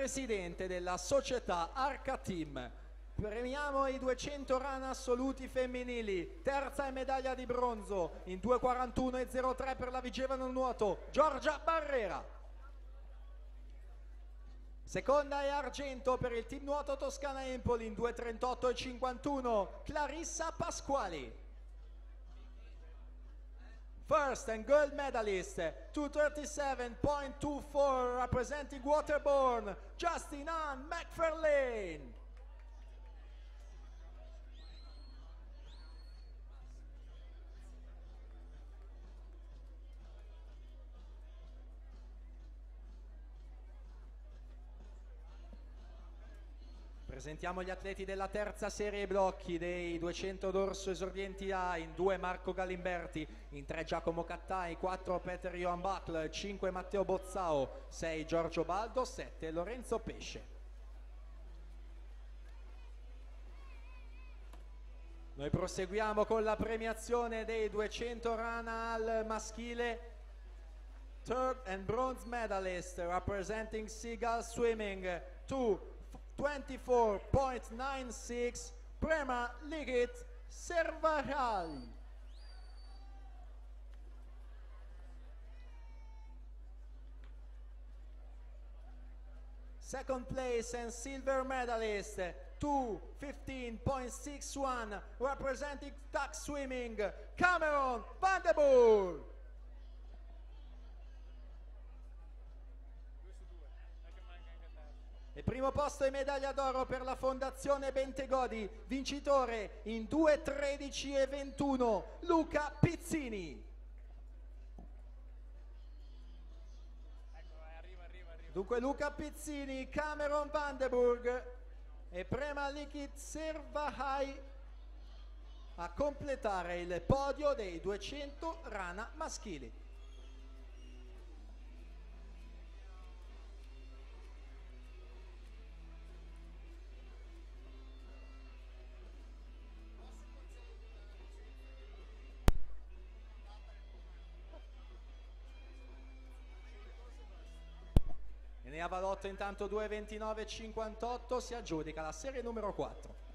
presidente della società Arca Team. Premiamo i 200 run assoluti femminili. Terza e medaglia di bronzo in 2:41,03 per la vigevano nuoto Giorgia Barrera. Seconda e argento per il team nuoto Toscana Empoli in 2:38,51 Clarissa Pasquali. First and gold medalist 2:37.24 representing Waterborne Justin Ann McFarlane. Presentiamo gli atleti della terza serie blocchi dei 200 d'orso esordienti A. In 2 Marco Galimberti, in 3 Giacomo Cattai, 4 Peter Johan Buckle, 5 Matteo Bozzao, 6 Giorgio Baldo, 7 Lorenzo Pesce. Noi proseguiamo con la premiazione dei 200 run al maschile. Third and bronze medalist representing Seagull Swimming 24.96 Prema Ligit Servajal. Second place and silver medalist 2:15.61 representing duck swimming Cameron Van de Boer. E primo posto e medaglia d'oro per la Fondazione Bentegodi, vincitore in 2:13,21 Luca Pizzini. Dunque Luca Pizzini, Cameron Vandenburg e Prema Ligit Servajal a completare il podio dei 200 rana maschili. E ne ha valotto intanto 2:29,58, si aggiudica la serie numero 4.